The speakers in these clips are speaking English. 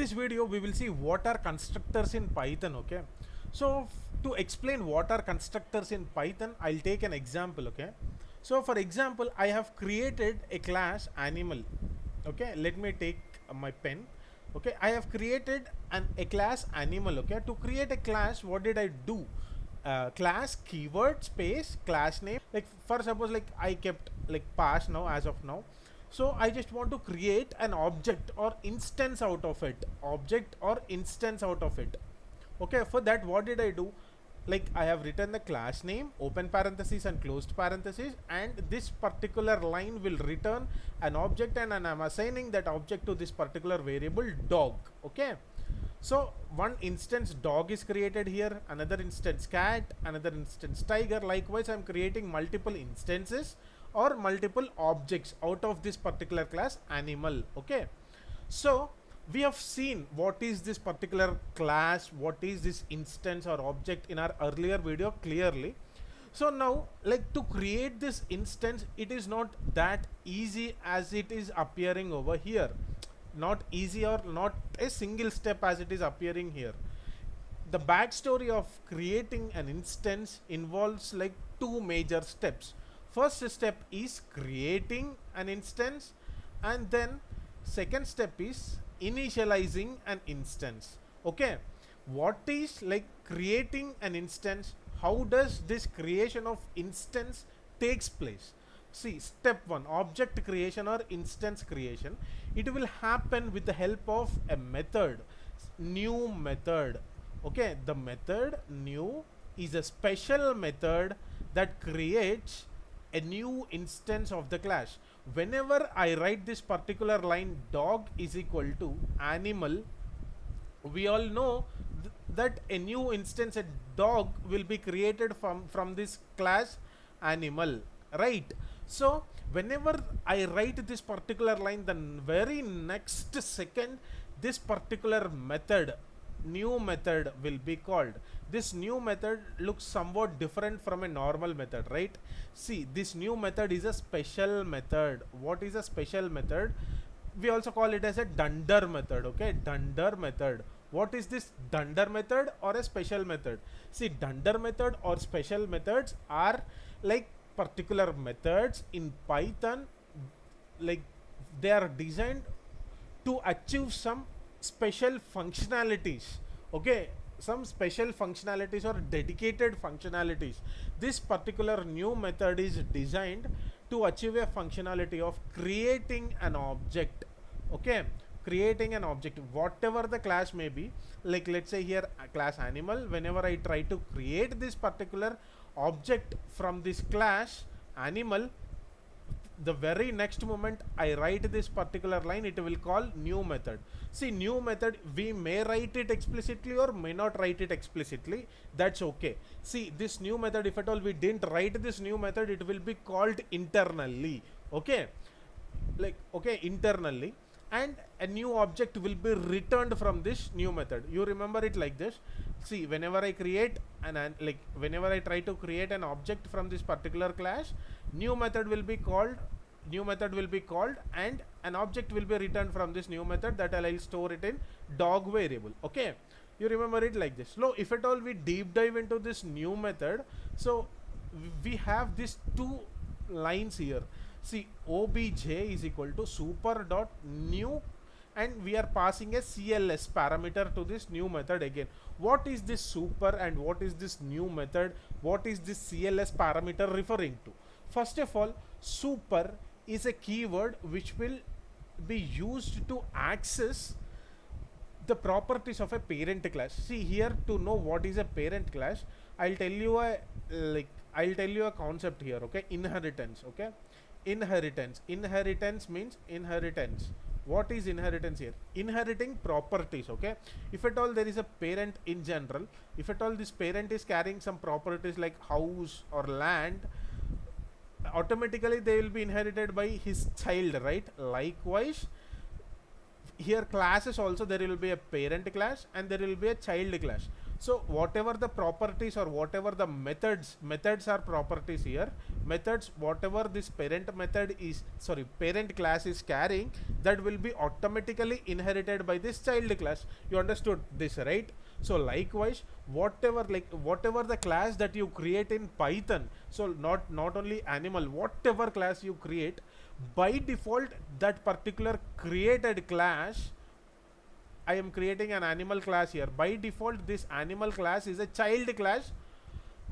this video we will see what are constructors in Python. Okay, so to explain what are constructors in Python, I'll take an example. Okay, so for example, I have created a class animal. Okay, let me take my pen. Okay, I have created a class animal. Okay, to create a class, what did I do? Class keyword space class name, like for suppose like I kept like pass now as of now. So I just want to create an object or instance out of it, okay. For that, what did I do? Like I have written the class name, open parenthesis and closed parenthesis, and this particular line will return an object, and I'm assigning that object to this particular variable dog. Okay, so one instance dog is created here, another instance cat, another instance tiger. Likewise, I'm creating multiple instances or multiple objects out of this particular class animal. Okay, so we have seen what is this particular class, what is this instance or object in our earlier video clearly. So now, like to create this instance, it is not that easy as it is appearing over here. Not easy, or not a single step as it is appearing here. The backstory of creating an instance involves like two major steps. First step is creating an instance, and then second step is initializing an instance. Okay, what is like creating an instance? How does this creation of instance takes place? See, step 1, object creation or instance creation. It will happen with the help of a method, new method. Okay, the method new is a special method that creates a new instance of the class. Whenever I write this particular line, dog is equal to animal, we all know that a new instance, a dog, will be created from this class animal, right? So whenever I write this particular line, the very next second this particular method, new method, will be called. This new method looks somewhat different from a normal method, right? See, this new method is a special method. What is a special method? We also call it as a dunder method. Okay, dunder method. What is this dunder method or a special method? See, dunder method or special methods are like particular methods in Python. Like they are designed to achieve some special functionalities. Okay, some special functionalities or dedicated functionalities. This particular new method is designed to achieve a functionality of creating an object. Okay, creating an object, whatever the class may be. Like let's say here a class animal. Whenever I try to create this particular object from this class animal, the very next moment I write this particular line, it will call new method. See, new method, we may write it explicitly or may not write it explicitly. That's okay. See, this new method, if at all we didn't write this new method, it will be called internally. Okay, like okay, internally, and a new object will be returned from this new method. You remember it like this. See, whenever I create like whenever I try to create an object from this particular class, new method will be called, and an object will be returned from this new method that I'll store it in dog variable. Okay, you remember it like this. So if at all we deep dive into this new method, so we have these two lines here. See, obj is equal to super dot new, and we are passing a CLS parameter to this new method again. What is this super and what is this new method? What is this CLS parameter referring to? First of all, super is a keyword which will be used to access the properties of a parent class. See here, to know what is a parent class, I'll tell you a concept here. Okay, inheritance. Okay, inheritance means inheritance. What is inheritance here? Inheriting properties. Okay, if at all there is a parent in general, if at all this parent is carrying some properties like house or land, automatically they will be inherited by his child, right? Likewise, here classes also, there will be a parent class and there will be a child class. So whatever the properties or whatever the methods are properties here, methods, whatever this parent method is, sorry, parent class is carrying, that will be automatically inherited by this child class. You understood this, right? So likewise, whatever the class that you create in Python, so not only animal, whatever class you create, by default that particular created class, I am creating an animal class here. By default, this animal class is a child class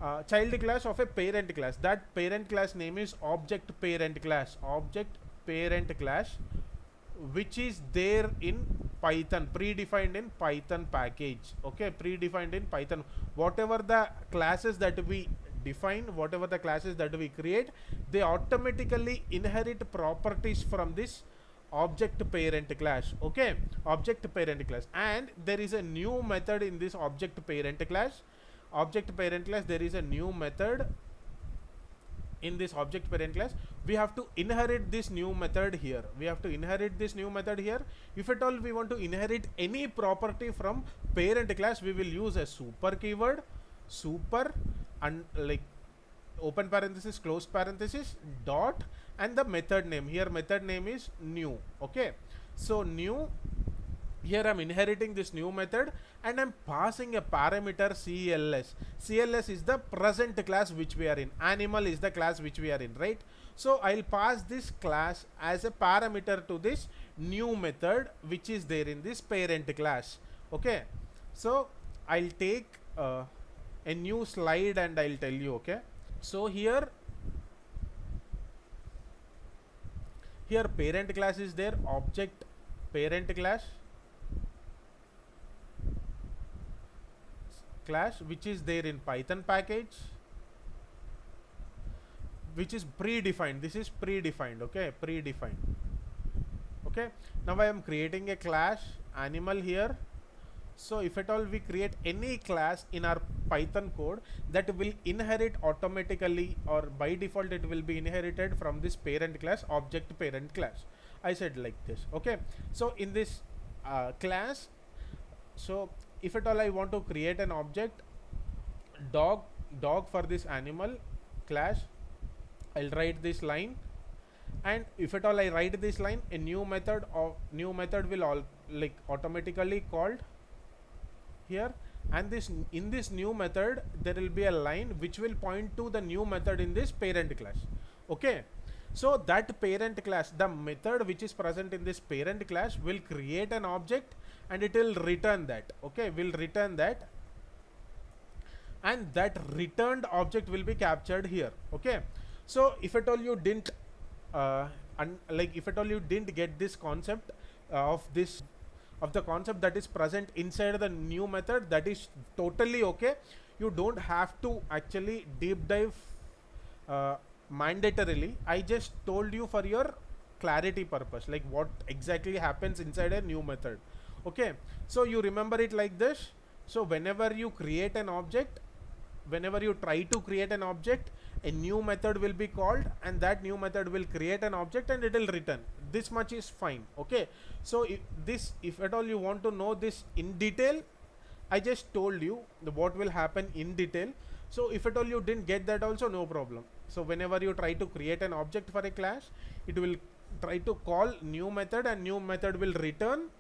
of a parent class. That parent class name is object parent class. Object parent class, which is there in Python, predefined in Python package. Okay, predefined in Python. Whatever the classes that we define, whatever the classes that we create, they automatically inherit properties from this object parent class. Okay, object parent class. And there is a new method in this object parent class. Object parent class, there is a new method in this object parent class. We have to inherit this new method here. We have to inherit this new method here. If at all we want to inherit any property from parent class, we will use a super keyword, super, and like open parenthesis, close parenthesis, dot, and the method name. Here method name is new. Okay, so new, here I'm inheriting this new method and I'm passing a parameter CLS. CLS is the present class which we are in. Animal is the class which we are in, right? So I'll pass this class as a parameter to this new method which is there in this parent class. Okay, so I'll take a new slide and I'll tell you. Okay, so here parent class is there, object parent class which is there in Python package, which is predefined. This is predefined. Okay, predefined. Okay, now I am creating a class animal here. So if at all we create any class in our Python code, that will inherit automatically, or by default it will be inherited from this parent class, object parent class. I said like this. Okay, so in this class, so if at all I want to create an object dog for this animal class, I'll write this line, and if at all I write this line, a new method will automatically called here, and in this new method there will be a line which will point to the new method in this parent class. Okay, so that parent class, the method which is present in this parent class, will create an object and it will return that. Okay, will return that, and that returned object will be captured here. Okay, so if at all you didn't if at all you didn't get this concept of the concept that is present inside the new method, that is totally okay. You don't have to actually deep dive mandatorily. I just told you for your clarity purpose, like what exactly happens inside a new method. Okay, so you remember it like this. So whenever you create an object, whenever you try to create an object, a new method will be called, and that new method will create an object and it will return. This much is fine. Okay, so if at all you want to know this in detail, I just told you what will happen in detail. So if at all you didn't get that also, no problem. So whenever you try to create an object for a class, it will try to call new method and new method will return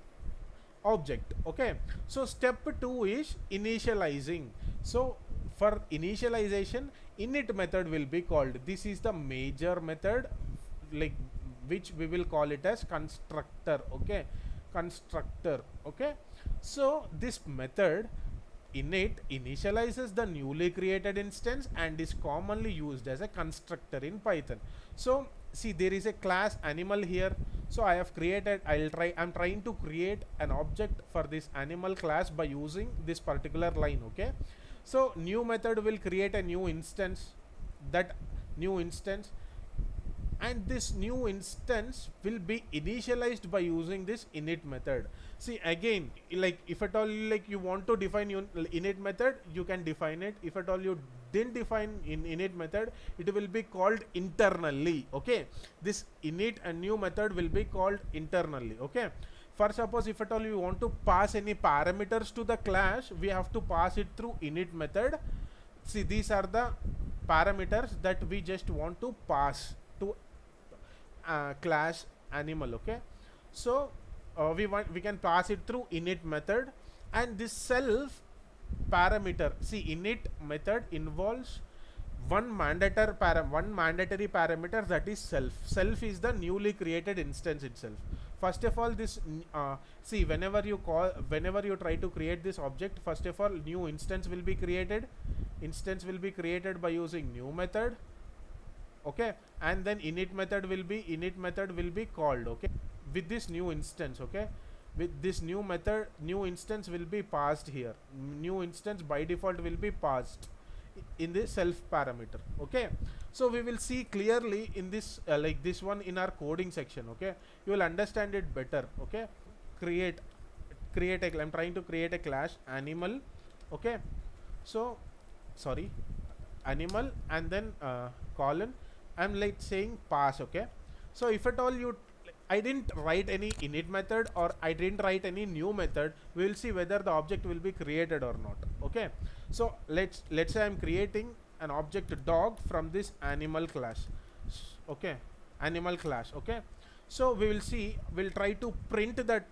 object. Okay, so step 2 is initializing. So for initialization, init method will be called. This is the major method, like which we will call it as constructor. Okay, constructor. Okay, so this method init initializes the newly created instance and is commonly used as a constructor in Python. So see, there is a class animal here. So I have created, I'm trying to create an object for this animal class by using this particular line. Okay, so new method will create a new instance, that new instance, and this new instance will be initialized by using this init method. See, again, like if at all like you want to define init method, you can define it. If at all you didn't define in init method, it will be called internally. Okay, this init and new method will be called internally. Okay, For suppose if at all we want to pass any parameters to the class, we have to pass it through init method. See, these are the parameters that we just want to pass to class animal. Okay, so we can pass it through init method, and this self parameter, see, init method involves one mandatory parameter, that is self is the newly created instance itself. First of all, this see, whenever you try to create this object, first of all new instance will be created by using new method. Okay, and then init method will be called. Okay, with this new instance. Okay, with this new method, new instance will be passed here. New instance by default will be passed in the self parameter. Okay, so we will see clearly in this like this one in our coding section. Okay, you will understand it better. Okay, I'm trying to create a class animal. Okay, so sorry, animal, and then colon, I'm like saying pass. Okay, so if at all I didn't write any init method or I didn't write any new method, we will see whether the object will be created or not. Okay, so let's say I'm creating an object dog from this animal class. Okay, animal class. Okay, so we'll try to print that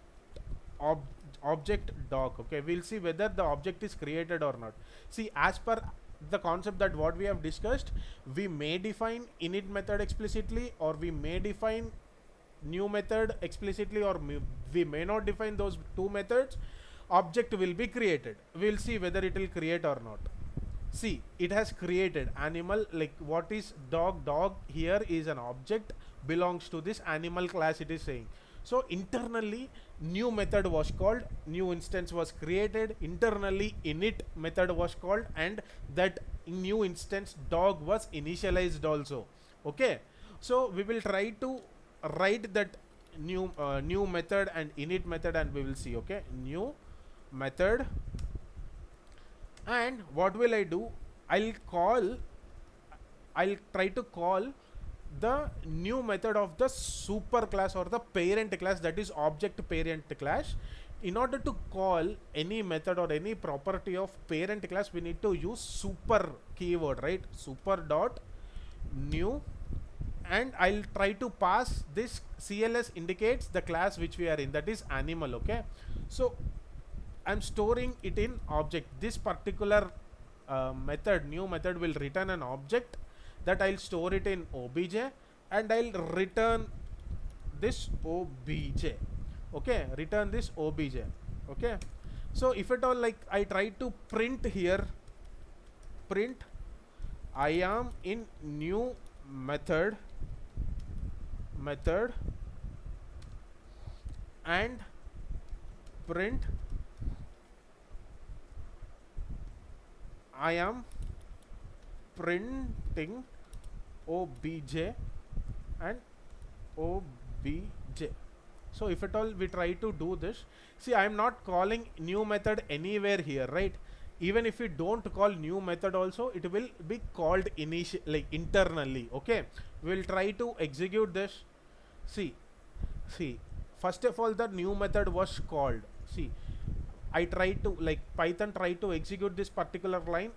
object dog. Okay, we'll see whether the object is created or not. See, as per the concept that what we have discussed, we may define init method explicitly, or we may define new method explicitly, or we may not define those two methods. Object will be created. We'll see whether it will create or not. See, it has created animal, like what is dog here is an object, belongs to this animal class, it is saying. So internally new method was called, new instance was created, internally init method was called, and that new instance dog was initialized also. Okay, so we will try to write that new method and init method, and we will see. Okay, new method, and what will I do? I'll try to call the new method of the super class or the parent class, that is object parent class. In order to call any method or any property of parent class, we need to use super keyword, right? Super dot new, and I'll try to pass this CLS indicates the class which we are in, that is animal. Okay, so I'm storing it in object. This particular new method will return an object that I'll store it in obj, and I'll return this obj. Okay, return this obj. Okay, so if at all like I try to print here, print I am in new method and print I am printing obj and obj. So if at all we try to do this, see, I am not calling new method anywhere here, right? Even if we don't call new method also, it will be called internally. Okay, we will try to execute this. See, first of all the new method was called. See, I try to Python try to execute this particular line,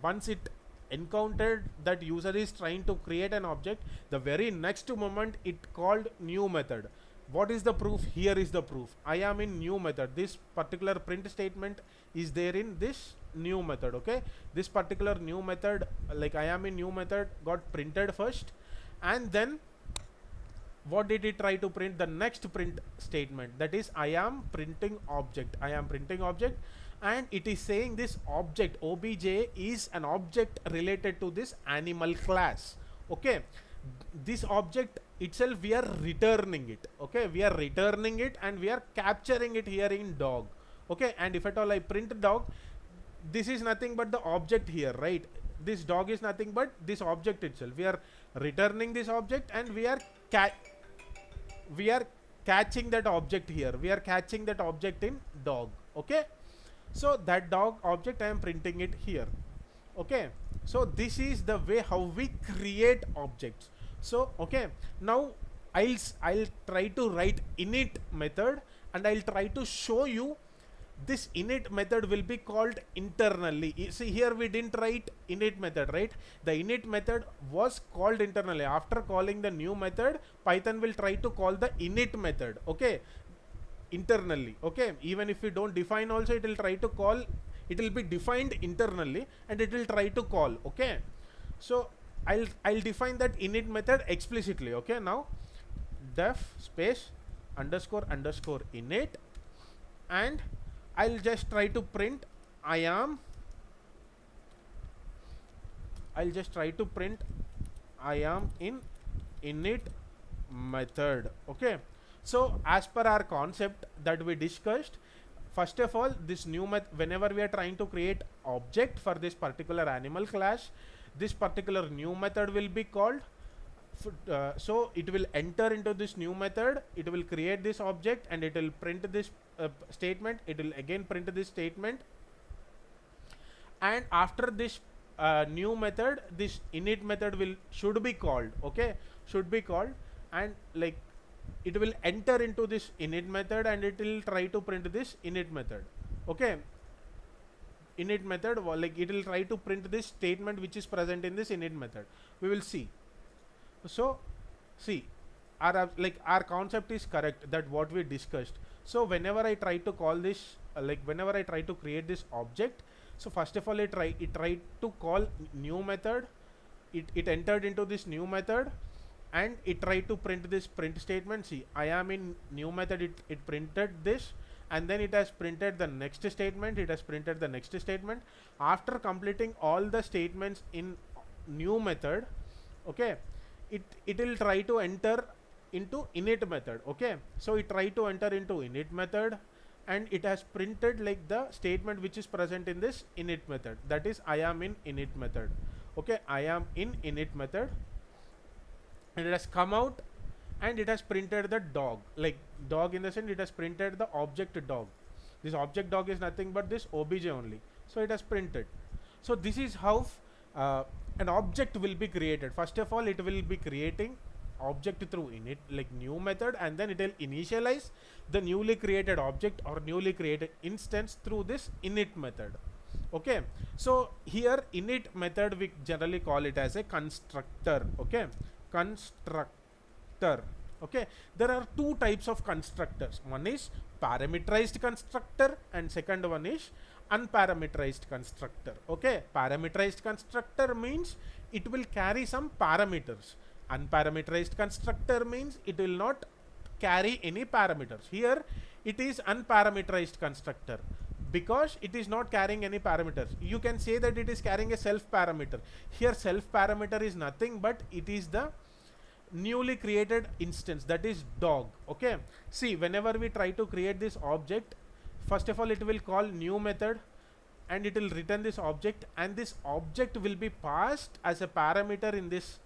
once it encountered that user is trying to create an object, the very next moment it called new method. What is the proof? Here is the proof. I am in new method. This particular print statement is there in this new method. Okay, this particular new method, I am in new method, got printed first, and then what did it try to print? The next print statement, that is I am printing object. And it is saying this object obj is an object related to this animal class. Okay, this object itself we are returning it. Okay, we are returning it and we are capturing it here in dog. Okay, and if at all I print dog, this is nothing but the object here, right? This dog is nothing but this object itself. We are returning this object and we are catching that object here. We are catching that object in dog. Okay, so that dog object I am printing it here. Okay, so this is the way how we create objects. So okay, now I'll try to write init method, and I'll try to show you this init method will be called internally. See, here we didn't write init method, right? The init method was called internally. After calling the new method, Python will try to call the init method, okay, internally. Okay, even if we don't define also, it will try to call, it will be defined internally and it will try to call. Okay, so I'll define that init method explicitly. Okay, now def space underscore underscore init, and I'll just try to print I'll just try to print I am in init method. Okay, so as per our concept that we discussed, first of all, this new method, whenever we are trying to create object for this particular animal class, this particular new method will be called. So it will enter into this new method, it will create this object, and it will print this statement, it will again print this statement, and after this new method, this init method should be called. Okay, should be called, and like it will enter into this init method and it will try to print this init method. Okay, init method, like it will try to print this statement which is present in this init method. We will see. So see, our concept is correct, that what we discussed. So whenever I try to call this, whenever I try to create this object, so first of all it tried to call new method, it entered into this new method, and it tried to print this print statement. See, I am in new method, it printed this, and then it has printed the next statement, it has printed the next statement. After completing all the statements in new method, okay, it will try to enter into init method. Okay, so it tried to enter into init method, and it has printed like the statement which is present in this init method, that is I am in init method. Okay, I am in init method, and it has come out and it has printed the dog, like dog in the sense it has printed the object dog. This object dog is nothing but this obj only, so it has printed. So this is how an object will be created. First of all, it will be creating object through init, like new method, and then it will initialize the newly created object or newly created instance through this init method. Okay, so here init method we generally call it as a constructor. Okay, constructor. Okay, there are two types of constructors. One is parameterized constructor and second one is unparameterized constructor. Okay, parameterized constructor means it will carry some parameters. Unparameterized constructor means it will not carry any parameters. Here it is unparameterized constructor because it is not carrying any parameters. You can say that it is carrying a self parameter. Here self parameter is nothing but it is the newly created instance, that is dog. Okay, see, whenever we try to create this object, first of all it will call new method and it will return this object, and this object will be passed as a parameter in this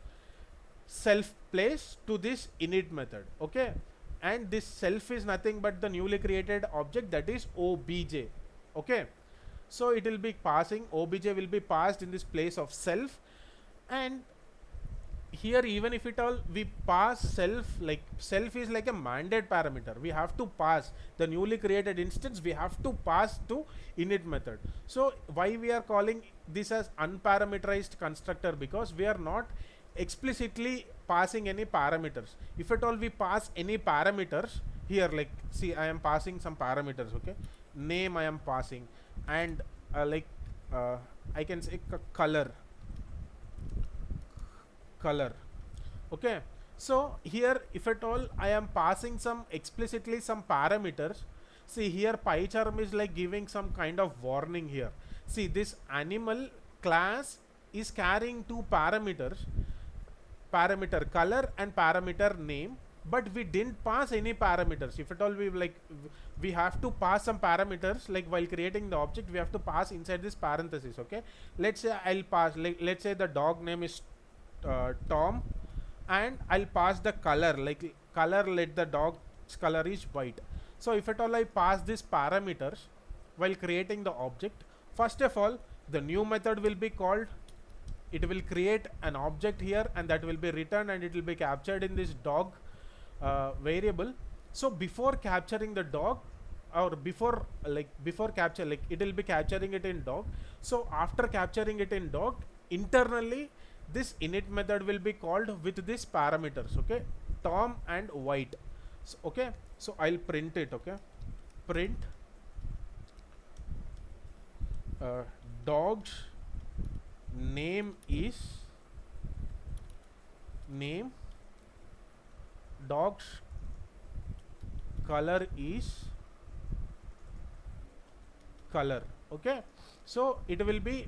self place to this init method. Okay, and this self is nothing but the newly created object, that is obj. Okay, so it will be passing, obj will be passed in this place of self, and here even if it all we pass self, like self is like a mandate parameter, we have to pass the newly created instance, we have to pass to init method. So why we are calling this as unparameterized constructor? Because we are not explicitly passing any parameters. If at all we pass any parameters here, like see, I am passing some parameters. Okay, name I am passing, and I can say color. Okay, so here if at all I am passing some explicitly some parameters, see here PyCharm is like giving some kind of warning here. See, this animal class is carrying two parameters, parameter color and parameter name, but we didn't pass any parameters. If at all we have to pass some parameters, like while creating the object we have to pass inside this parenthesis. Okay, let's say I'll pass, let's say the dog name is Tom, and I'll pass the color, like color, let the dog's color is white. So if at all I pass these parameters while creating the object, first of all the new method will be called, it will create an object here and that will be returned and it will be captured in this dog variable. So before capturing the dog, or before capture, like it will be capturing it in dog. So after capturing it in dog, internally this init method will be called with these parameters, okay, Tom and White. So, okay, so I'll print it, okay, print dog's name is name, dog's color is color, okay. So it will be,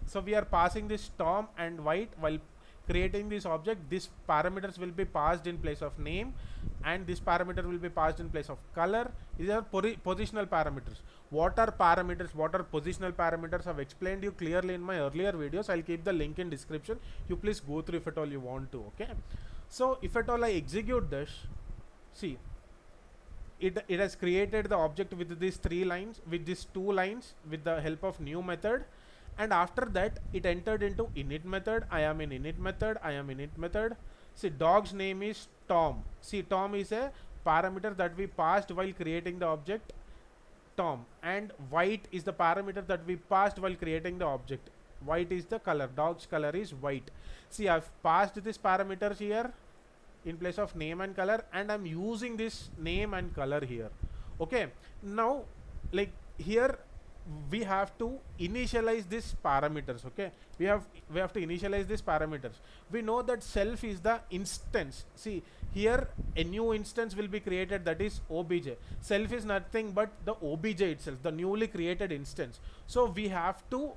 so we are passing this Tom and White while creating this object. These parameters will be passed in place of name, and this parameter will be passed in place of color. These are positional parameters. What are parameters, what are positional parameters, I've explained you clearly in my earlier videos. I'll keep the link in description. You please go through if at all you want to, okay. So if at all I execute this, see, it has created the object with these 3 lines, with these 2 lines, with the help of new method. And after that it entered into init method. I am in init method, I am init method. See, dog's name is Tom. See, Tom is a parameter that we passed while creating the object Tom, and White is the parameter that we passed while creating the object. White is the color, dog's color is white. See, I've passed this parameters here in place of name and color, and I'm using this name and color here, okay. Now, like here we have to initialize these parameters, okay. We have to initialize these parameters. We know that self is the instance. See, here a new instance will be created, that is obj. Self is nothing but the obj itself, the newly created instance. So we have to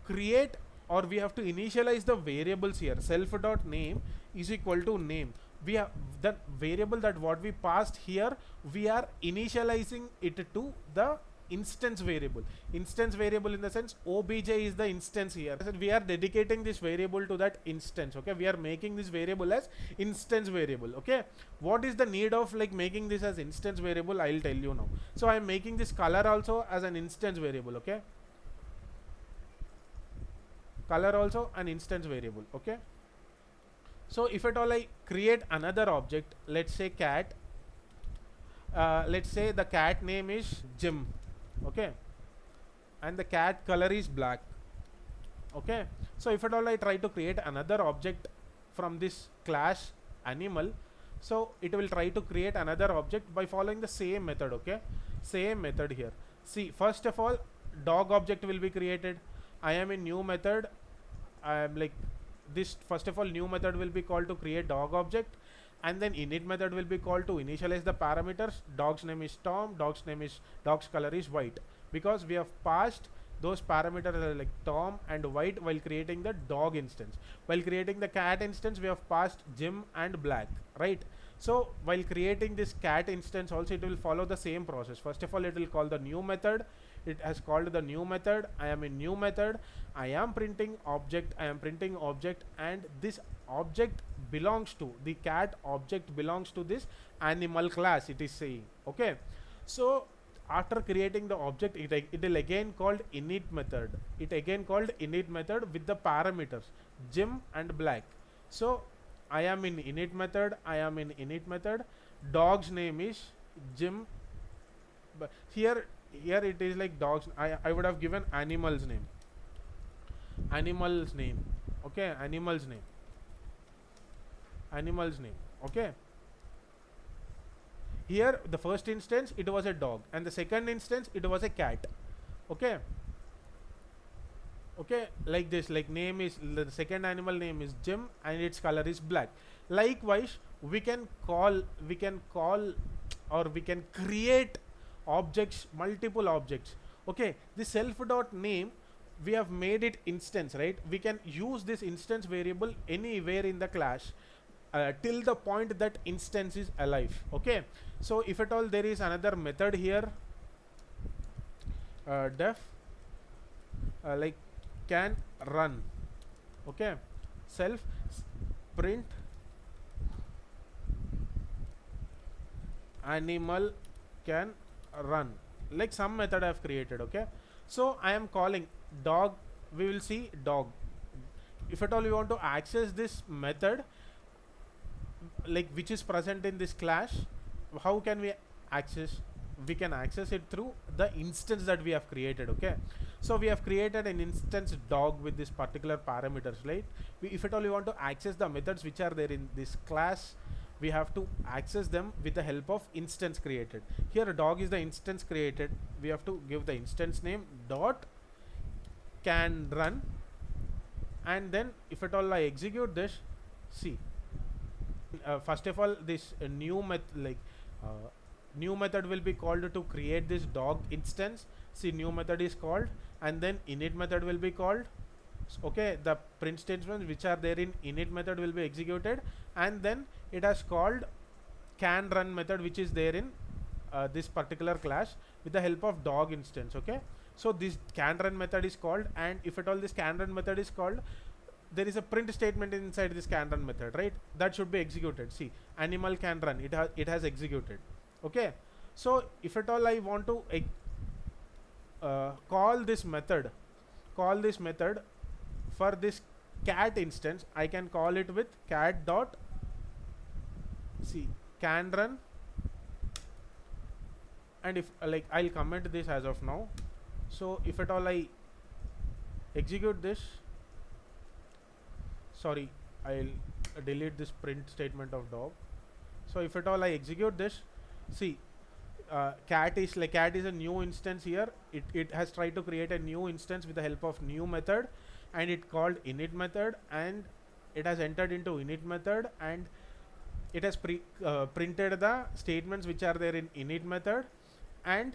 create, or we have to initialize the variables here. Self dot name is equal to name. We have the variable that what we passed here, we are initializing it to the instance variable. Instance variable in the sense obj is the instance here. So we are dedicating this variable to that instance, okay. We are making this variable as instance variable, okay. What is the need of like making this as instance variable? I'll tell you now. So I am making this color also as an instance variable, okay. Color also an instance variable, okay. So if at all I create another object, let's say cat, let's say the cat name is Jim, okay, and the cat color is black, okay. So if at all I try to create another object from this class animal, so it will try to create another object by following the same method, okay. Same method here. See, first of all, dog object will be created. I am in new method. I am like this, first of all new method will be called to create dog object, and then init method will be called to initialize the parameters. Dog's name is Tom, dog's color is white, because we have passed those parameters like Tom and White while creating the dog instance. While creating the cat instance, we have passed Jim and black, right. So while creating this cat instance also, it will follow the same process. First of all, it will call the new method. It has called the new method. I am in new method. I am printing object. I am printing object, and this object belongs to the cat object belongs to this animal class, it is saying, okay. So after creating the object, it will again called init method. It again called init method with the parameters Jim and black. So I am in init method. I am in init method. Dog's name is Jim, but here it is like dogs. I would have given animal's name, okay, animal's name, okay. Here the first instance it was a dog, and the second instance it was a cat, okay. Okay, like this, like name is, the second animal name is Jim and its color is black. Likewise, we can call or we can create objects, multiple objects, okay. The self dot name, we have made it instance, right. We can use this instance variable anywhere in the class till the point that instance is alive, okay. So if at all there is another method here, def like can run, okay, self print animal can run, like some method I have created, okay. So I am calling dog. We will see dog. If at all we want to access this method, like which is present in this class, how can we access? We can access it through the instance that we have created. Okay, so we have created an instance dog with this particular parameters, right? If at all you want to access the methods which are there in this class, we have to access them with the help of instance created. Here dog is the instance created. We have to give the instance name dot can run, and then if at all I execute this, see, first of all this new method will be called to create this dog instance. See, new method is called, and then init method will be called. Okay, the print statements which are there in init method will be executed, and then it has called can run method which is there in this particular class with the help of dog instance. Okay, so this can run method is called, and if at all this can run method is called, there is a print statement inside this can run method, right? That should be executed. See, animal can run, it has executed. Okay, so if at all I want to call this method for this cat instance, I can call it with cat dot, see, can run, and if like I'll comment this as of now. So if at all I execute this, sorry, I'll delete this print statement of dog. So if at all I execute this, see, cat is a new instance here. It has tried to create a new instance with the help of new method, and it called init method, and it has entered into init method, and it has printed the statements which are there in init method, and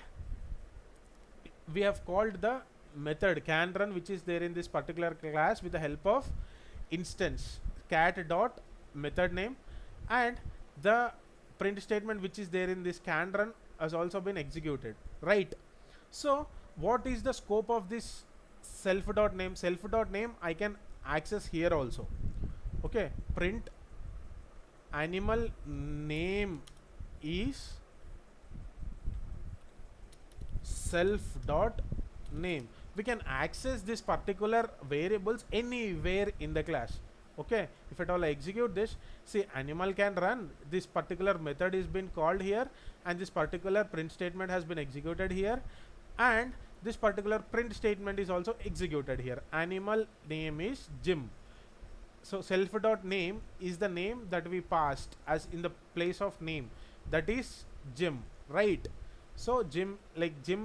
we have called the method can run which is there in this particular class with the help of instance cat dot method name, and the print statement which is there in this can run has also been executed, right? So what is the scope of this self dot name? Self dot name I can access here also. Okay, print animal name is self dot name. We can access this particular variables anywhere in the class. Okay, if at all I execute this, see, animal can run, this particular method is been called here, and this particular print statement has been executed here, and this particular print statement is also executed here. Animal name is Jim. So self dot name is the name that we passed as in the place of name, that is Jim, right? So Jim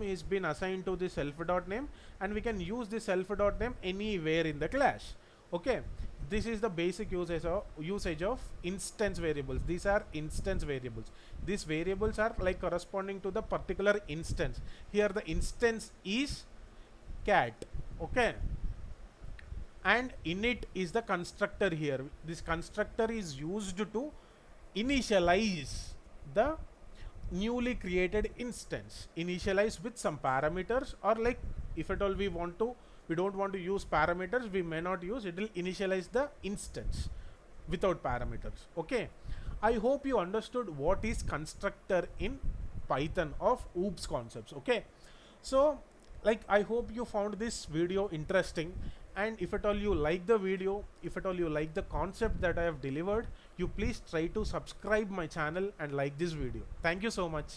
is been assigned to the self dot name, and we can use the self dot name anywhere in the class. Okay, this is the basic usage of instance variables. These are instance variables. These variables are like corresponding to the particular instance. Here the instance is cat. Okay, and init is the constructor here. This constructor is used to initialize the newly created instance. Initialize with some parameters, or like if at all we don't want to use parameters, we may not use it. Will initialize the instance without parameters. Okay, I hope you understood what is constructor in Python of OOPS concepts. Okay, so like I hope you found this video interesting, and if at all you like the video, if at all you like the concept that I have delivered, you please try to subscribe my channel and like this video. Thank you so much.